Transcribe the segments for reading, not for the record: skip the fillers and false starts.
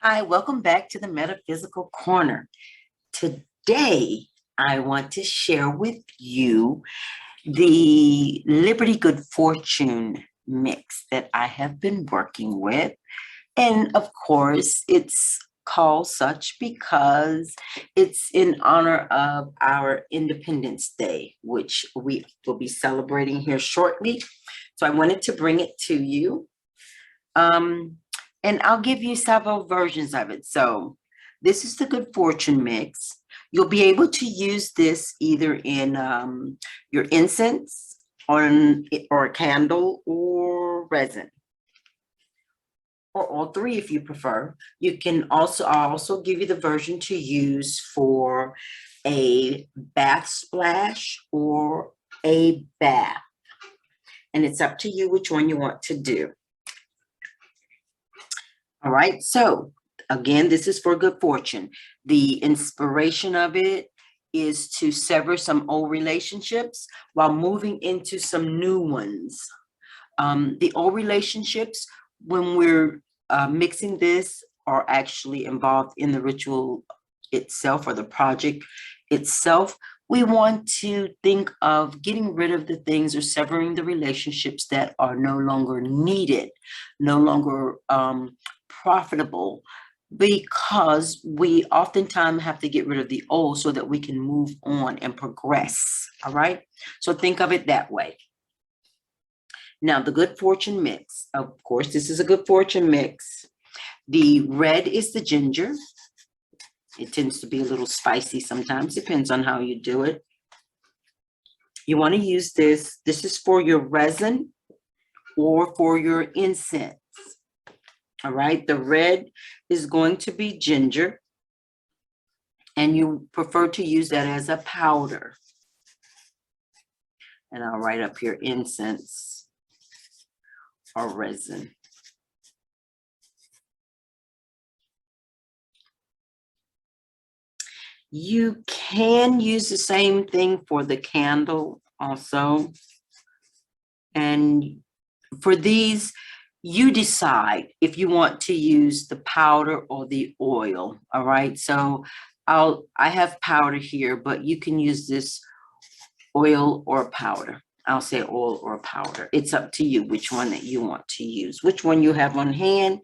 Hi, welcome back to the Metaphysical Corner. Today, I want to share with you the Liberty Good Fortune mix that I have been working with. And of course, it's called such because it's in honor of our Independence Day, which we will be celebrating here shortly. So I wanted to bring it to you. And I'll give you several versions of it. So this is the Good Fortune mix. You'll be able to use this either in your incense or a candle or resin, or all three if you prefer. You can also, I'll also give you the version to use for a bath splash or a bath. And it's up to you which one you want to do. All right, so again, this is for good fortune. The inspiration of it is to sever some old relationships while moving into some new ones. The old relationships, when we're mixing this, are actually involved in the ritual itself or the project itself. We want to think of getting rid of the things or severing the relationships that are no longer needed, no longer profitable, because we oftentimes have to get rid of the old so that we can move on and progress. All right, so think of it that way. Now, the good fortune mix, of course, this is a good fortune mix. The red is the ginger. It tends to be a little spicy sometimes, depends on how you do it. You want to use this. This is for your resin or for your incense. All right, the red is going to be ginger, and you prefer to use that as a powder. And I'll write up here incense or resin. You can use the same thing for the candle also. And for these, you decide if you want to use the powder or the oil. All right, so I have powder here, but you can use this oil or powder. I'll say oil or powder. It's up to you which one that you want to use. Which one you have on hand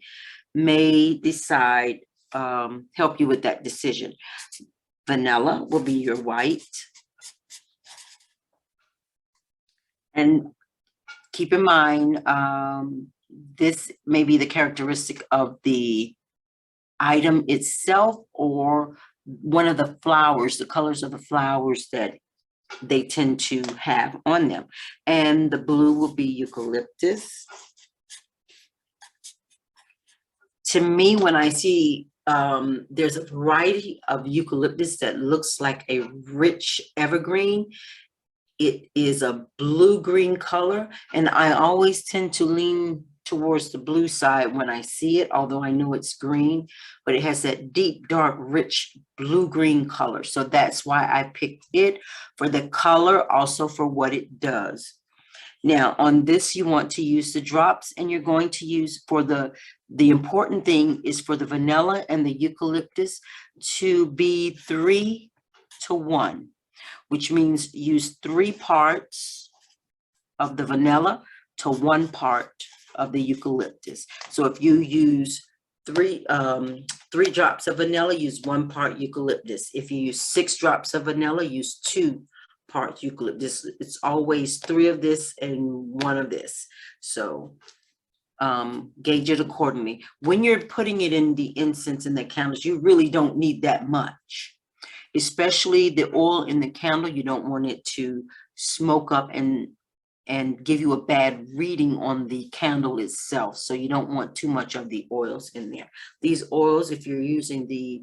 may decide, help you with that decision. Vanilla will be your white. And keep in mind, this may be the characteristic of the item itself or one of the flowers, the colors of the flowers that they tend to have on them. And the blue will be eucalyptus. To me, when I see there's a variety of eucalyptus that looks like a rich evergreen, it is a blue-green color, and I always tend to lean towards the blue side when I see it, although I know it's green, but it has that deep, dark, rich blue-green color. So that's why I picked it for the color, also for what it does. Now, on this, you want to use the drops, and you're going to use for the important thing is for the vanilla and the eucalyptus to be 3 to 1. Which means use 3 parts of the vanilla to 1 part of the eucalyptus. So if you use 3 drops of vanilla, use 1 part eucalyptus. If you use 6 drops of vanilla, use 2 parts eucalyptus. It's always 3 of this and 1 of this. So gauge it accordingly. When you're putting it in the incense and the candles, you really don't need that much. Especially the oil in the candle, you don't want it to smoke up and give you a bad reading on the candle itself. So you don't want too much of the oils in there. These oils, if you're using the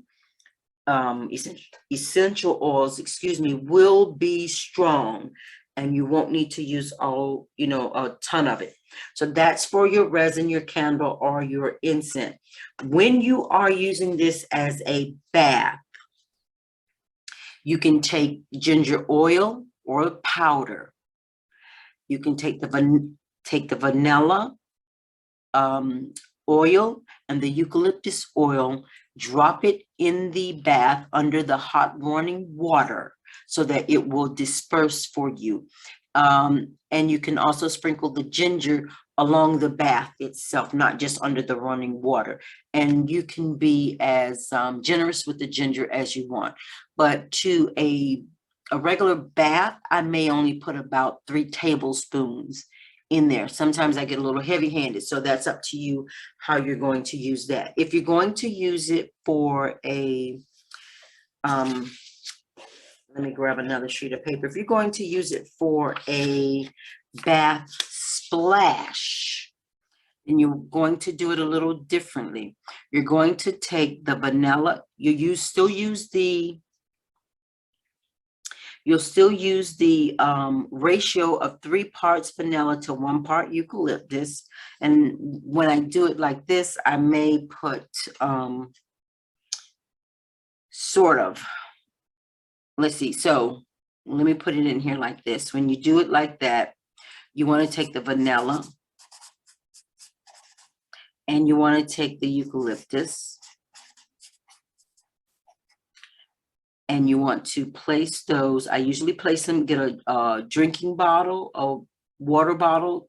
essential oils, will be strong, and you won't need to use all, a ton of it. So that's for your resin, your candle, or your incense. When you are using this as a bath, you can take ginger oil or powder. You can take the vanilla oil and the eucalyptus oil, drop it in the bath under the hot running water so that it will disperse for you. And you can also sprinkle the ginger along the bath itself, not just under the running water. And you can be as generous with the ginger as you want. But to a regular bath, I may only put about 3 tablespoons in there. Sometimes I get a little heavy-handed, so that's up to you how you're going to use that. If you're going to use it for a, let me grab another sheet of paper. If you're going to use it for a bath splash, then you're going to do it a little differently. You're going to take the vanilla, you'll still use the ratio of 3 parts vanilla to 1 part eucalyptus. And when I do it like this, I may put sort of, let's see. So let me put it in here like this. When you do it like that, you want to take the vanilla and you want to take the eucalyptus and you want to place those. I usually place them, get a drinking bottle, a water bottle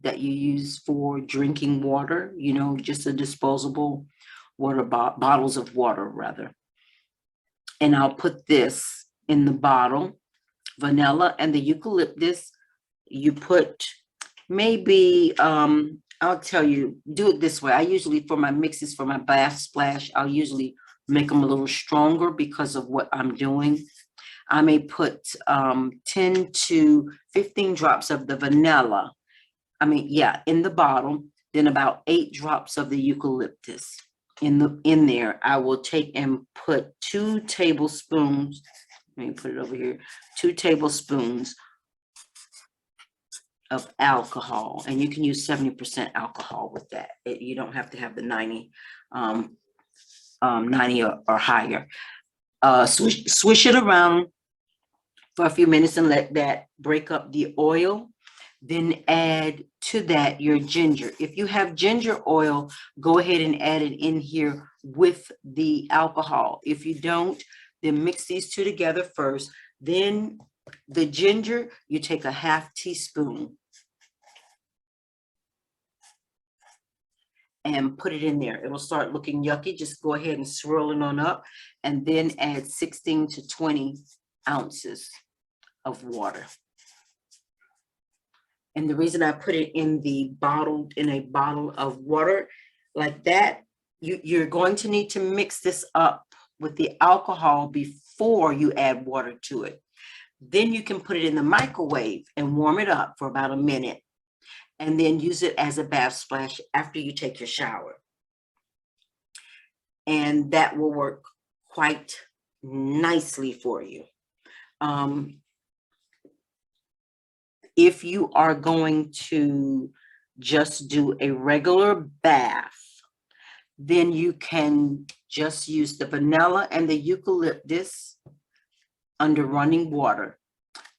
that you use for drinking water, you know, just a disposable water bottles of water rather. And I'll put this in the bottle, vanilla and the eucalyptus. You put maybe, I'll tell you, do it this way. I usually, for my mixes, for my bath splash, I'll usually make them a little stronger because of what I'm doing. I may put 10 to 15 drops of the vanilla. In the bottle, then about 8 drops of the eucalyptus in there. I will take and put 2 tablespoons. Let me put it over here. 2 tablespoons of alcohol, and you can use 70% alcohol with that. You don't have to have the 90 or higher. Swish it around for a few minutes and let that break up the oil. Then add to that your ginger. If you have ginger oil, go ahead and add it in here with the alcohol. If you don't, then mix these two together first. Then the ginger, you take a half teaspoon and put it in there. It will start looking yucky. Just go ahead and swirl it on up and then add 16 to 20 ounces of water. And the reason I put it in a bottle of water like that, you're going to need to mix this up with the alcohol before you add water to it. Then you can put it in the microwave and warm it up for about a minute, and then use it as a bath splash after you take your shower. And that will work quite nicely for you. If you are going to just do a regular bath, then you can just use the vanilla and the eucalyptus under running water.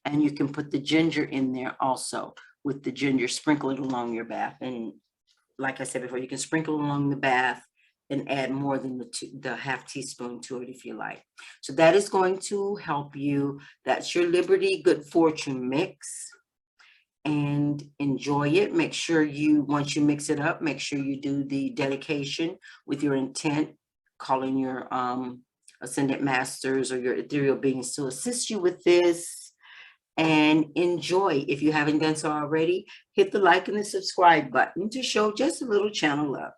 And you can put the ginger in there also. With the ginger, sprinkle it along your bath. And like I said before, you can sprinkle along the bath and add more than the half teaspoon to it if you like. So that is going to help you. That's your Liberty Good Fortune mix. And enjoy it. Make sure you, once you mix it up, make sure you do the dedication with your intent, calling your ascended masters or your ethereal beings to assist you with this. And enjoy. If you haven't done so already, hit the like and the subscribe button to show just a little channel love.